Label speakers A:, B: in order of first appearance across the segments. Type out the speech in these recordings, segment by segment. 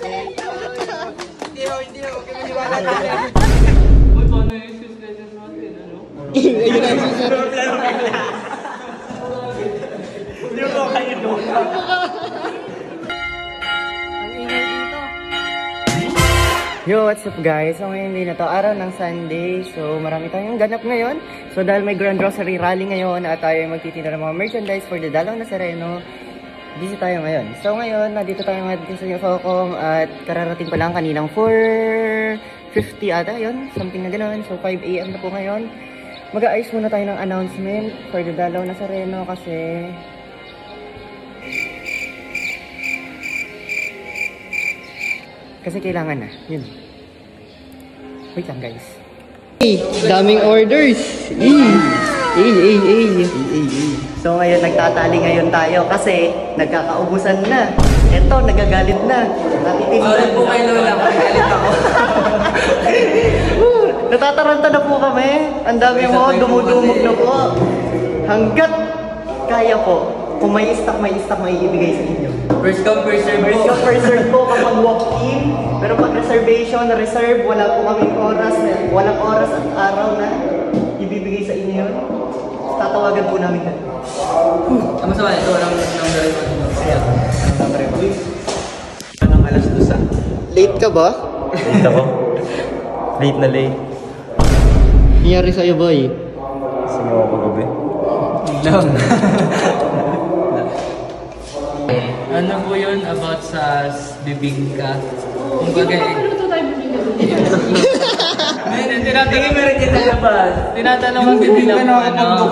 A: Hindi ho, huwag kayo maniwala natin.
B: Uy, paano yung sus legends natin, ano?
C: Ayun na yung sarap.
A: Hindi mo kayo doon.
C: Yo, what's up guys? So ngayon din na to, araw ng Sunday. So marami tayong ganap ngayon. So dahil may Grand Rosary Rally ngayon at tayo magtitinda ng mga merchandise for the Dalaw Nazareno, busy tayo ngayon. So ngayon, nandito tayo ngayon sa Focom at kararating pa lang kaninang 4:50 ata yun, something na gano'n. So 5 AM na po ngayon. Mag-aayos muna tayo ng announcement for the Dalaw Nazareno kasi kailangan na. Yun. Wait lang guys. Hey, daming orders. So ngayon nagtatali ngayon tayo kasi nagkakaubusan na. Eto, nagagalit na.
B: Sorry po kay Lola, magalit ako.
C: Natataranta na po kami. Ang dami mo, dumudumog na po. Hanggat kaya po. Kung may stock, may ibigay sa inyo.
B: First come, first serve po.
C: First come, first serve po kapag walk-in. Pero pag reservation, reserve, wala po kaming oras. Walang oras at araw na ibibigay sa inyo yun. Tatawagan po namin na.
B: Ang masama ito, walang number ito.
A: Anong alas 2 ah?
C: Late ka ba?
A: Late ako. Late na late.
C: Nangyari sa'yo, boy?
A: Singaw ako gabi.
B: No. Ano po yun about sa bibingka? Kung bagay... Tinatanong ang bibingka na ano?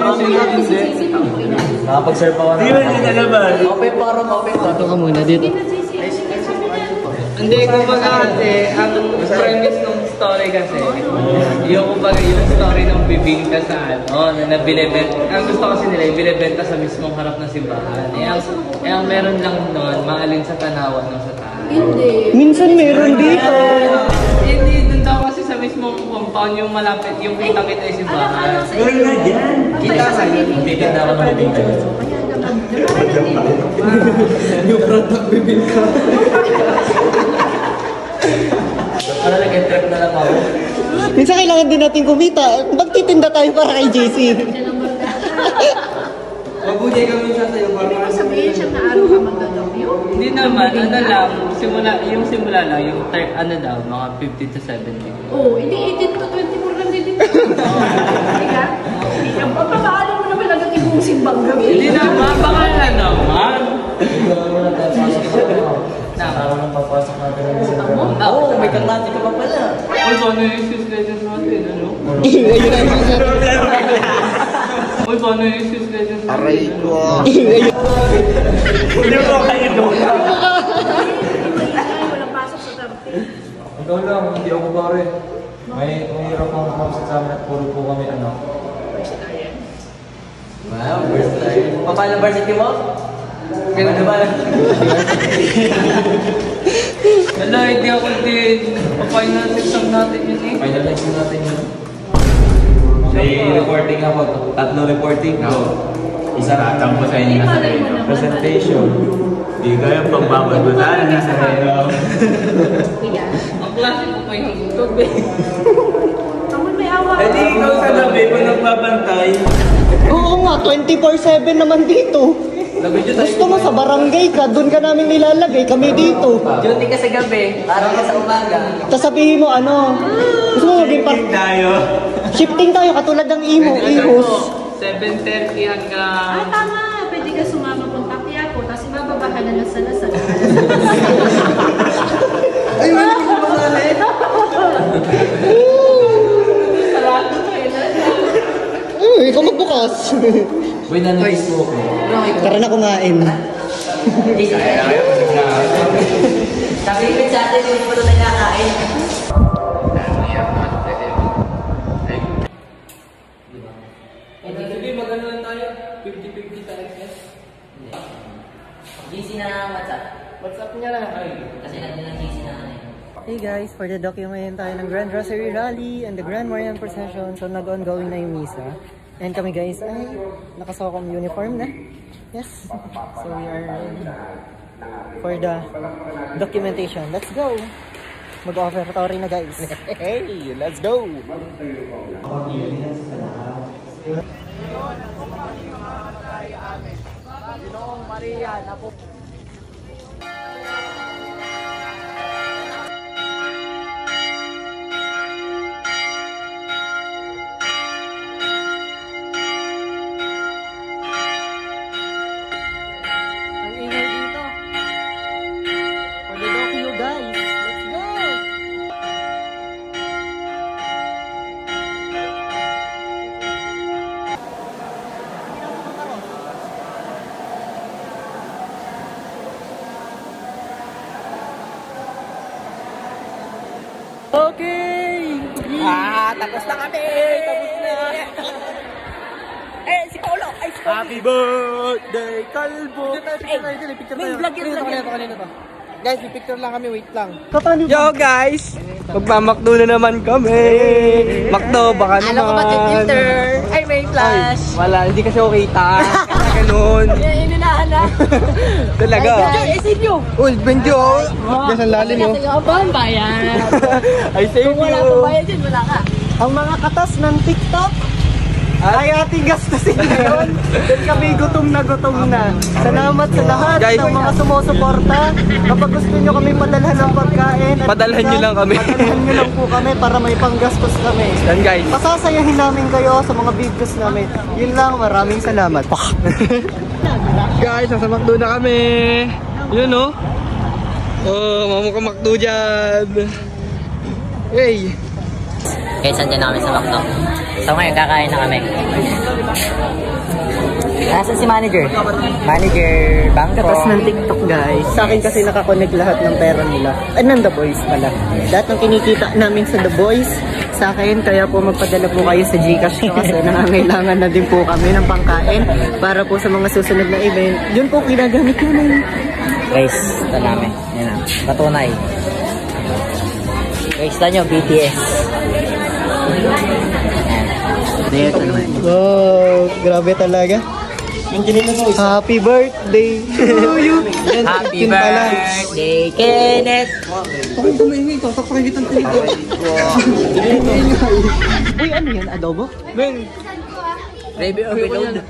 A: Nakapag-serve ako na. Hindi mo rin nalabas.
B: Open parang open.
C: Dito ka muna, dito.
B: Hindi, kumbaga kasi, ang premise ng story kasi, yung kumbaga yung story ng bibingka sa ano, na binibenta, ang gusto kasi nila, binibenta sa mismong harap ng simbahan. Ang meron lang nun, maalin sa tanawan ng sa taas.
D: Hindi.
C: Minsan meron dito.
B: Hindi, dun daw kasi sa mismong compound yung malapit, yung kita-kita yung simbahan.
A: Gawin na dyan. Kita sa iyo. Titinda ako ng bibingka.
C: Yung product bibingka.
B: Para nag-trip na lang ako.
C: Minsan kailangan din natin kumita. Magtitinda tayo para kay JC.
B: Magbujay kami sa sayo.
D: Hindi mo sabihin siya na araw ka magdadabyo?
B: Hindi naman, ano lang, simula lang, yung ano daw, mga 50 to 70.
D: Oo, hindi 18 to 24 lang din dito. Hindi ka? Papaano mo naman agad ibong simbang gabi?
B: Hindi naman, baka na naman.
A: Araw nang papasok natin ng isang
B: Oo, may kaklase ka pa pala. Uy, paano yung sus legends natin, ano?
C: Ayun na yung sarap.
B: Uy, paano yung sus legends natin?
A: Aray ko. Hindi mo kayo doon.
D: Walang pasok sa tarpe.
A: Ikaw lang, hindi ako pare. May hirap akong kapsit sa amin at puro po kami ano.
B: Wow, first time. Paano varsity mo? Ganun ba? Wala, hindi ako din. Pa-final exam natin yun eh.
A: Final exam natin yun. May reporting ako. 3 reporting. Isa ratang po sa inyo nasa Reno. Presentation. Di kayo pagbabagutan nasa Reno.
B: Ang klase ko pa yung YouTube eh.
D: Naman may awa.
A: Eh di ikaw sa gabi kung nagbabantay.
C: Oo nga, 24/7 naman dito. Gusto mo sa barangay ka, doon ka namin nilalagay, kami dito.
B: Duty ka sa gabi, araw ka sa umaga.
C: Tapos sabihin mo ano, gusto mo maging shifting tayo katulad ng ihos.
B: 7:30 hanggang...
D: Tama. Pwede ka sumama kung taki ako, tapos ibababa ka na lang sa lasal.
C: Ay, wala ko mangalit.
B: Sarado kayo na.
C: Ikaw magbukas.
A: Uy, nanagis po ako.
C: Tara na kumain.
B: Sabi ko sa atin, hindi mo na nagkakain. Sabi, magano lang tayo? 50-50 tayo.
E: GC na WhatsApp.
B: WhatsApp niya lang.
E: Kasi nandiyan ang GC na
C: Hey guys, for the document tayo ng Grand Rosary Rally and the Grand Marian Procession. So nag-ongoing na yung misa. And kami guys ay nakasokom uniform na. Yes. So we are for the documentation. Let's go! Mag-offertory na guys. Hey, let's go! Ang ingay dito. For the docu guys. Let's go! Okay! Tapos na kami! Tapos na! Si Paolo! Happy birthday, Kalbo! Picture tayo. Vlog yun, kanina to. Guys, may picture lang kami, wait lang. Yo guys! Magmamakdo na naman kami! Makdo, baka naman.
D: Alam ko ba filter? Ay, may flash.
C: Wala, hindi kasi okay ta. Ganun.
D: Inunahan na.
C: Talaga.
D: Ay, sinyo.
C: Uy, Benjo! Diyan sa lalim mo.
D: Ang bayan.
C: I save you!
D: Kung wala pang bayan dyan, wala ka.
C: Ang mga katas ng TikTok ay ating gastusin ngayon. Dahil kami gutom na. Salamat sa lahat ng mga sumusuporta. Kapag gusto nyo kami padalhan ng pagkain, padalhan nyo lang po kami para may panggastos kami. Yan guys. Pasasayahin namin kayo sa mga videos namin. Yun lang, maraming salamat. Guys, nasa McDo na kami. Yun oh. Oh, mamukha McDo dyan. Hey.
E: Guys, andyan na kami sa McDo. So ngayon, kakain na kami. Nasaan si manager? Manager, Bangko.
C: Tapos ng TikTok guys. Sa akin kasi nakakonect lahat ng pera nila. Ng The Boys pala. Lahat ng kinikita namin sa The Boys, sa akin. Kaya po magpadala po kayo sa Gcash ko kasi nangangailangan na din po kami ng pangkain para po sa mga susunod na event. Yun po kinagamit namin.
E: Guys, ito namin. Yan na. Patunay. Guys, ito nyo, BTS.
C: Wow, grabe talaga. Happy birthday to you.
E: Happy birthday, Kenneth!
C: Bakit kumaingay ito? Takpakitan ko nito. Uy, ano yan? Adobo?
B: Men,
E: Gravy overload.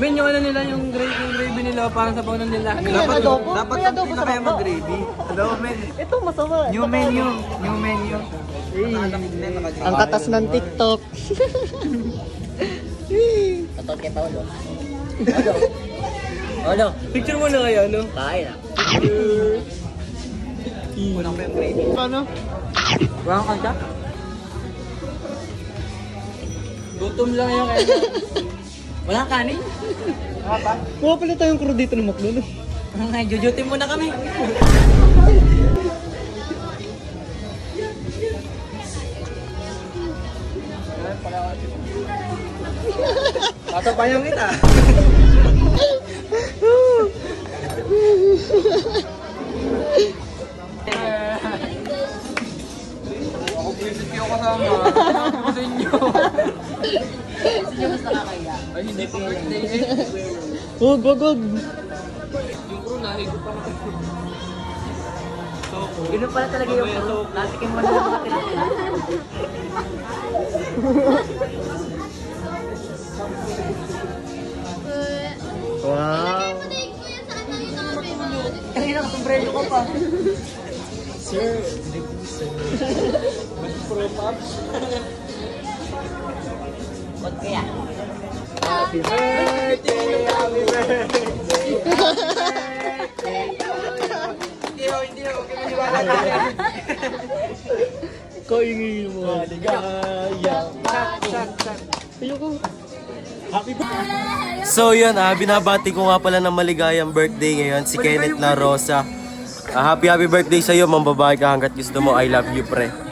B: men, yung ano nila, yung gravy nila, parang sa paunan nila.
C: Ano yan? Adobo?
B: Dapat
C: May adobo sa
B: kaya
C: baba.
B: mag-gravy. Adobo, men.
C: Ito masama.
B: New menu.
C: Ang katas ng TikTok.
E: Tatot kay Paolo. Paolo,
B: Picture mo na kaya, no?
E: kain na.
C: Ano?
E: Wala kang kanta?
B: Gutom lang yung kaya.
E: Wala kang kanin?
C: Kuha pala tayong crew dito ng McDo.
E: Ay, jujutin mo na kami.
B: Tatapayan kita. Ako visit kayo kasama. Ako sa inyo.
E: Sino mas nakakaya?
B: Ay, hindi pa birthday eh.
C: Wag.
B: Yung crew na, ego pa natin.
E: Ganun pala talaga yung crew. Natikin mo na lang mga tinatila.
C: Wow.
E: Kanina ka sombrero ko pa. Ba't kaya?
C: Happy birthday.
B: Hindi ho. Kiniwala natin.
C: Kaingin mo. Ligaya. Ayoko.
F: So yun, binabati ko nga pala ng maligayang birthday ngayon si Kenneth La Rosa. Happy birthday sa'yo, mambabae ka hanggat gusto mo. I love you, pre.